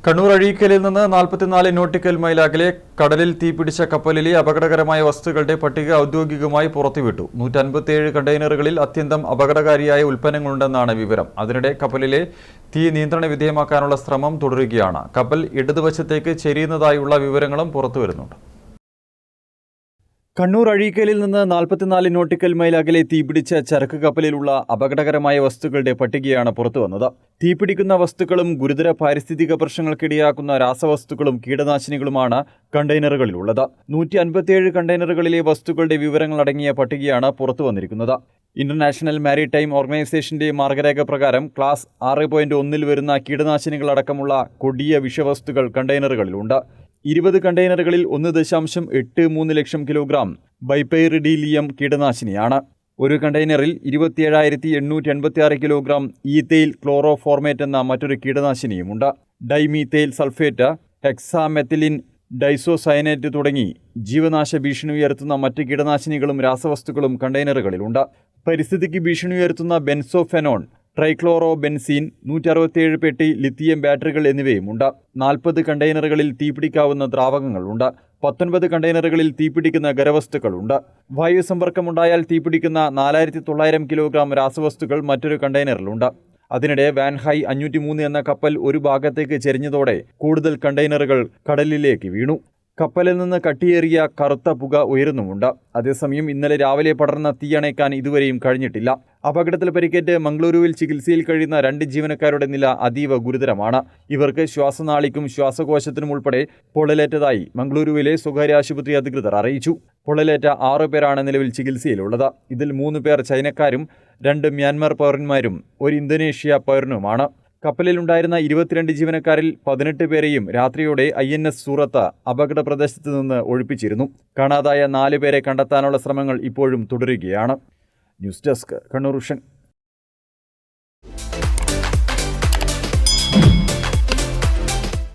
കണ്ണൂർ അഴീക്കലിൽ നിന്ന് 44 nautical mile അകലെ കടലിൽ തീപിടിച്ച കപ്പലിലെ അപകടകരമായ വസ്തുക്കളുടെ പട്ടിക ഔദ്യോഗികമായി പുറത്തുവിട്ടു. 157 കണ്ടെയ്നറുകളിൽ അത്യന്തം അപകടകാരിയായ ഉൽപ്പന്നങ്ങളുണ്ടെന്നാണ് വിവരം. അതിനിടെ കപ്പലിലെ തീ നിയന്ത്രണ വിധേയമാക്കാനുള്ള ശ്രമം തുടരുകയാണ്. കപ്പൽ ഇടതുവശത്തേക്ക് ചെരിയുന്നതായുള്ള വിവരങ്ങളും പുറത്തുവരുന്നുണ്ട്. കണ്ണൂർ അഴീക്കലിൽ നിന്ന് 44 നോട്ടിക്കൽ മൈൽ അകലെ തീപിടിച്ച ചരക്ക് കപ്പലിലുള്ള അപകടകരമായ വസ്തുക്കളുടെ പട്ടികയാണ് പുറത്തുവന്നത്. തീപിടിക്കുന്ന വസ്തുക്കളും ഗുരുതര പാരിസ്ഥിതിക പ്രശ്നങ്ങൾക്കിടയാക്കുന്ന രാസവസ്തുക്കളും കീടനാശിനികളുമാണ് കണ്ടെയ്നറുകളിലുള്ളത്. 157 കണ്ടെയ്നറുകളിലെ വസ്തുക്കളുടെ വിവരങ്ങളടങ്ങിയ പട്ടികയാണ് പുറത്തുവന്നിരിക്കുന്നത്. ഇന്റർനാഷണൽ മാരിടൈം ഓർഗനൈസേഷന്റെ മാർഗരേഖ പ്രകാരം ക്ലാസ് 6.1 വരുന്ന കീടനാശിനികളടക്കമുള്ള കൊടിയ വിഷവസ്തുക്കൾ കണ്ടെയ്നറുകളിലുണ്ട്. 20 കണ്ടെയ്നറുകളിൽ 1.83 ലക്ഷം കിലോഗ്രാം ബൈപൈറിഡീലിയം കീടനാശിനിയാണ്. ഒരു കണ്ടെയ്നറിൽ 27,886 കിലോഗ്രാം ഈഥെയിൽ ക്ലോറോഫോർമേറ്റ് എന്ന മറ്റൊരു കീടനാശിനിയുമുണ്ട്. ഡൈമീഥെയിൽ സൾഫേറ്റ്, ഹെക്സാമെത്തിലിൻ ഡൈസോസയനേറ്റ് തുടങ്ങി ജീവനാശ ഭീഷണി ഉയർത്തുന്ന മറ്റ് കീടനാശിനികളും രാസവസ്തുക്കളും കണ്ടെയ്നറുകളിലുണ്ട്. പരിസ്ഥിതിക്ക് ഭീഷണി ഉയർത്തുന്ന ബെൻസോഫെനോൺ, ട്രൈക്ലോറോ ബെൻസീൻ, 167 പെട്ടി ലിത്തിയം ബാറ്ററികൾ എന്നിവയുമുണ്ട്. 40 കണ്ടെയ്നറുകളിൽ തീപിടിക്കാവുന്ന ദ്രാവകങ്ങളുണ്ട്. 19 കണ്ടെയ്നറുകളിൽ തീപിടിക്കുന്ന ഖരവസ്തുക്കളുണ്ട്. വായുസമ്പർക്കമുണ്ടായാൽ തീപിടിക്കുന്ന 4,900 കിലോഗ്രാം രാസവസ്തുക്കൾ മറ്റൊരു കണ്ടെയ്നറിലുണ്ട്. അതിനിടെ വാൻഹൈ 503 എന്ന കപ്പൽ ഒരു ഭാഗത്തേക്ക് ചെരിഞ്ഞതോടെ കൂടുതൽ കണ്ടെയ്നറുകൾ കടലിലേക്ക് വീണു. കപ്പലിൽ നിന്ന് കട്ടിയേറിയ കറുത്ത പുക ഉയരുന്നുമുണ്ട്. അതേസമയം ഇന്നലെ രാവിലെ പടർന്ന തീയണയ്ക്കാൻ ഇതുവരെയും കഴിഞ്ഞിട്ടില്ല. അപകടത്തിൽ പരിക്കേറ്റ് മംഗളൂരുവിൽ ചികിത്സയിൽ കഴിയുന്ന 2 ജീവനക്കാരുടെ നില അതീവ ഗുരുതരമാണ്. ഇവർക്ക് ശ്വാസനാളിക്കും ശ്വാസകോശത്തിനും ഉൾപ്പെടെ പൊള്ളലേറ്റതായി മംഗളൂരുവിലെ സ്വകാര്യ ആശുപത്രി അധികൃതർ അറിയിച്ചു. പൊള്ളലേറ്റ 6 പേരാണ് നിലവിൽ ചികിത്സയിലുള്ളത്. ഇതിൽ 3 പേർ ചൈനക്കാരും 2 മ്യാൻമാർ പൗരന്മാരും 1 ഇന്തോനേഷ്യ പൗരനുമാണ്. കപ്പലിലുണ്ടായിരുന്ന 22 ജീവനക്കാരിൽ 18 പേരെയും രാത്രിയോടെ INS സൂറത്ത് അപകട പ്രദേശത്ത് നിന്ന് ഒഴിപ്പിച്ചിരുന്നു. കാണാതായ 4 പേരെ കണ്ടെത്താനുള്ള ശ്രമങ്ങൾ ഇപ്പോഴും തുടരുകയാണ്. News desk, Kannur vision.